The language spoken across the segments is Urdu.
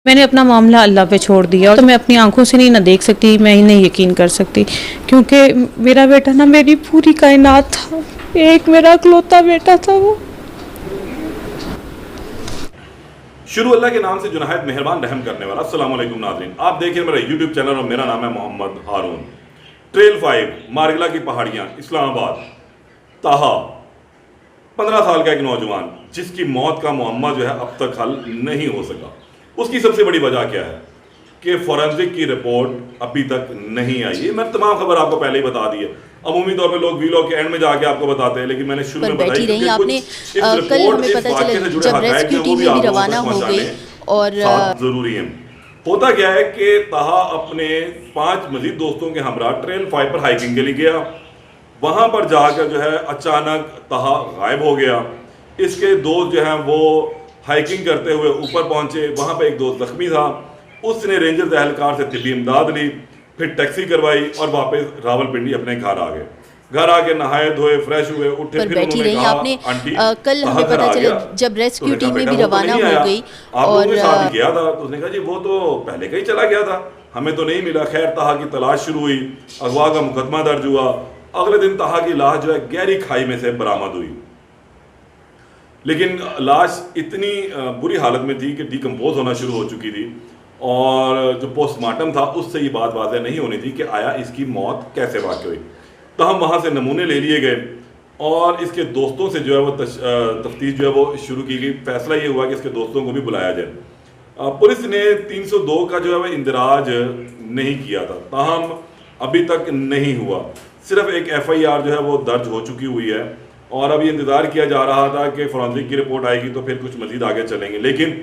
میں نے اپنا معاملہ اللہ پہ چھوڑ دیا، اور تو میں اپنی آنکھوں سے نہیں نہ دیکھ سکتی، میں ہی نہیں یقین کر سکتی، کیونکہ میرا بیٹا نا میری پوری کائنات تھا، ایک میرا اکلوتا بیٹا تھا وہ۔ شروع اللہ کے نام سے جو نہایت مہربان رحم کرنے والا۔ السلام علیکم ناظرین، آپ دیکھ رہے ہیں میرا یوٹیوب چینل اور میرا نام ہے محمد ہارون۔ ٹریل 5 مارگلا کی پہاڑیاں، اسلام آباد۔ طاہا 15 سال کا ایک نوجوان جس کی موت کا معمہ جو ہے اب تک حل نہیں ہو سکا۔ اس کی سب سے بڑی وجہ کیا ہے کہ فورنزک کی رپورٹ ابھی تک نہیں آئی ہے۔ میں تمام خبر آپ کو پہلے ہی بتا دی ہے، عمومی طور پہ لوگ ویلوگ کے اینڈ میں جا کے آپ کو بتاتے ہیں، لیکن میں نے شروع میں بتائی رہی آپ نے کل ہمیں پتہ چلا جب ریسکیو ٹیمیں بھی روانہ ہو گئی اور ضروری ہے۔ ہوتا کیا ہے کہ طاہا اپنے 5 مزید دوستوں کے ہمراہ ٹریل 5 پر ہائیکنگ کے لیے گیا۔ وہاں پر جا کر جو ہے اچانک طاہا غائب ہو گیا۔ اس کے دوست جو ہیں وہ ہائیکنگ کرتے ہوئے اوپر پہنچے، وہاں پہ ایک دوست زخمی تھا، اس نے رینجرز اہلکار سے طبی امداد لی، پھر ٹیکسی کروائی اور واپس راولپنڈی اپنے گھر آ گئے۔ گھر آ کے نہائے دھوئے فریش ہوئے، اٹھے، پھر انہوں نے کہا آنٹی کل ہمیں پتہ چلا جب ریسکیو ٹیمیں بھی روانہ ہو گئی اور ساتھ گیا تھا، تو اس نے کہا جی وہ تو پہلے کا ہی چلا گیا تھا، ہمیں تو نہیں ملا۔ خیر طاہا کی تلاش شروع ہوئی، اغوا کا مقدمہ درج ہوا۔ اگلے دن طاہا کی لاش جو ہے گہری کھائی میں سے برآمد ہوئی، لیکن لاش اتنی بری حالت میں تھی کہ ڈیکمپوز ہونا شروع ہو چکی تھی، اور جو پوسٹ مارٹم تھا اس سے یہ بات واضح نہیں ہونی تھی کہ آیا اس کی موت کیسے واقع ہوئی۔ تاہم وہاں سے نمونے لے لیے گئے اور اس کے دوستوں سے جو ہے وہ تفتیش جو ہے وہ شروع کی گئی۔ فیصلہ یہ ہوا کہ اس کے دوستوں کو بھی بلایا جائے۔ پولیس نے 302 کا جو ہے وہ اندراج نہیں کیا تھا، تاہم ابھی تک نہیں ہوا۔ صرف ایک FIR جو ہے وہ درج ہو چکی ہوئی ہے، اور اب یہ انتظار کیا جا رہا تھا کہ فورنزک کی رپورٹ آئے گی تو پھر کچھ مزید آگے چلیں گے، لیکن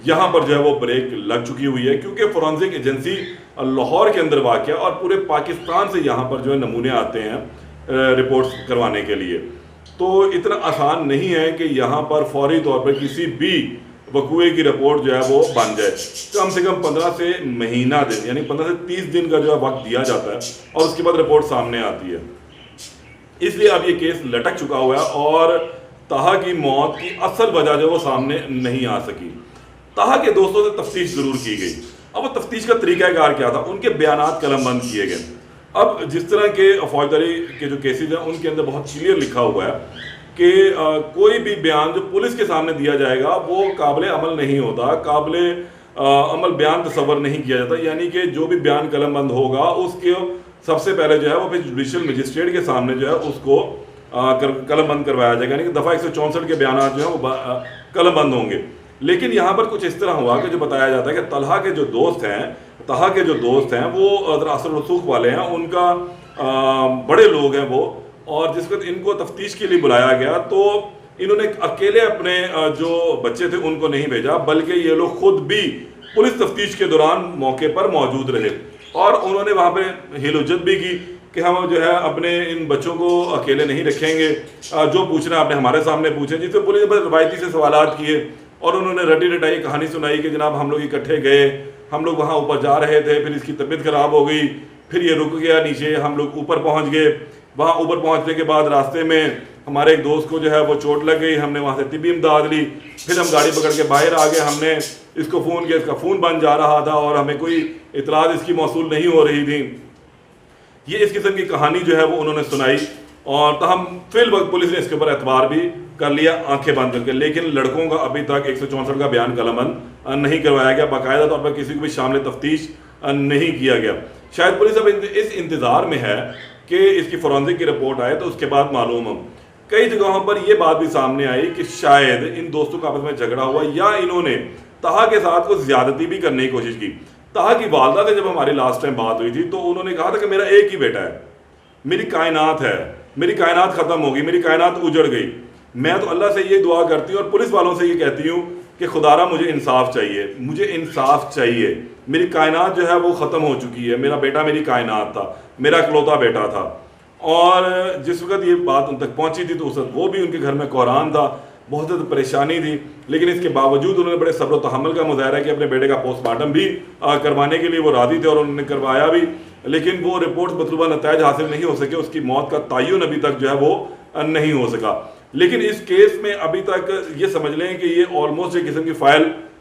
یہاں پر جو ہے وہ بریک لگ چکی ہوئی ہے، کیونکہ فورنزک ایجنسی لاہور کے اندر واقع اور پورے پاکستان سے یہاں پر جو ہے نمونے آتے ہیں رپورٹس کروانے کے لیے۔ تو اتنا آسان نہیں ہے کہ یہاں پر فوری طور پر کسی بھی وقوعے کی رپورٹ جو ہے وہ بن جائے۔ کم سے کم 15 سے مہینہ دن، یعنی 15 سے 30 دن کا جو ہے وقت دیا جاتا ہے، اور اس کے بعد رپورٹ سامنے آتی ہے۔ اس لیے اب یہ کیس لٹک چکا ہوا ہے اور طاہا کی موت کی اصل وجہ جو وہ سامنے نہیں آ سکی۔ طاہا کے دوستوں سے تفتیش ضرور کی گئی۔ اب وہ تفتیش کا طریقہ کار کیا تھا؟ ان کے بیانات قلم بند کیے گئے۔ اب جس طرح کے فوجداری کے جو کیسز ہیں ان کے اندر بہت کلیئر لکھا ہوا ہے کہ کوئی بھی بیان جو پولیس کے سامنے دیا جائے گا وہ قابل عمل نہیں ہوتا، قابل عمل بیان تصور نہیں کیا جاتا، یعنی کہ جو بھی بیان قلم بند ہوگا اس کے سب سے پہلے جو ہے وہ پھر جوڈیشل مجسٹریٹ کے سامنے جو ہے اس کو قلم بند کروایا جائے گا، یعنی کہ دفعہ 164 کے بیانات جو ہیں وہ قلم بند ہوں گے۔ لیکن یہاں پر کچھ اس طرح ہوا کہ جو بتایا جاتا ہے کہ طلحہ کے جو دوست ہیں وہ ذرا اثر رسوخ والے ہیں، ان کا بڑے لوگ ہیں وہ، اور جس وقت ان کو تفتیش کے لیے بلایا گیا تو انہوں نے اکیلے اپنے جو بچے تھے ان کو نہیں بھیجا، بلکہ یہ لوگ خود بھی پولیس تفتیش کے دوران موقع پر موجود رہے، اور انہوں نے وہاں پہ حیل و جد بھی کی کہ ہم جو ہے اپنے ان بچوں کو اکیلے نہیں رکھیں گے، جو پوچھنا ہے آپ نے ہمارے سامنے پوچھیں۔ جس سے پولیس نے روایتی سے سوالات کیے اور انہوں نے رٹی رٹائی کہانی سنائی کہ جناب ہم لوگ اکٹھے گئے، ہم لوگ وہاں اوپر جا رہے تھے، پھر اس کی طبیعت خراب ہو گئی، پھر یہ رک گیا نیچے، ہم لوگ اوپر پہنچ گئے، وہاں اوپر پہنچنے کے بعد راستے میں ہمارے ایک دوست کو جو ہے وہ چوٹ لگ گئی، ہم نے وہاں سے طبی امداد لی، پھر ہم گاڑی پکڑ کے باہر آ گئے، ہم نے اس کو فون کیا، اس کا فون بند جا رہا تھا اور ہمیں کوئی اطلاعات اس کی موصول نہیں ہو رہی تھی۔ یہ اس قسم کی کہانی جو ہے وہ انہوں نے سنائی، اور تاہم فی الوقت پولیس نے اس کے اوپر اعتبار بھی کر لیا آنکھیں بند کر کے، لیکن لڑکوں کا ابھی تک 164 کا بیان قلم بند نہیں کروایا گیا، باقاعدہ طور پر کسی کو بھی شامل تفتیش نہیں کیا گیا۔ شاید پولیس اب اس انتظار میں ہے کہ اس کی فورنزک کی رپورٹ آئے تو اس کے بعد معلوم ہو۔ کئی جگہوں پر یہ بات بھی سامنے آئی کہ شاید ان دوستوں کا آپس میں جھگڑا ہوا، یا انہوں نے طاہا کے ساتھ کچھ زیادتی بھی کرنے کی کوشش کی۔ طاہا کی والدہ سے جب ہماری لاسٹ ٹائم بات ہوئی تھی تو انہوں نے کہا تھا کہ میرا ایک ہی بیٹا ہے، میری کائنات ہے، میری کائنات ختم ہوگی، میری کائنات اجڑ گئی، میں تو اللہ سے یہ دعا کرتی ہوں اور پولیس والوں سے یہ کہتی ہوں کہ خدا را مجھے انصاف چاہیے، مجھے انصاف چاہیے، میری کائنات جو ہے وہ ختم ہو چکی ہے، میرا بیٹا میری کائنات تھا، میرا اکلوتا بیٹا تھا۔ اور جس وقت یہ بات ان تک پہنچی تھی تو اس وقت وہ بھی ان کے گھر میں قرآن تھا، بہت زیادہ پریشانی تھی، لیکن اس کے باوجود انہوں نے بڑے صبر و تحمل کا مظاہرہ کیا، اپنے بیٹے کا پوسٹ مارٹم بھی کروانے کے لیے وہ راضی تھے اور انہوں نے کروایا بھی، لیکن وہ رپورٹ مطلوبہ نتائج حاصل نہیں ہو سکے، اس کی موت کا تعین ابھی تک جو ہے وہ نہیں ہو سکا۔ لیکن اس کیس میں ابھی تک یہ سمجھ لیں کہ یہ آلموسٹ ایک قسم کی فائل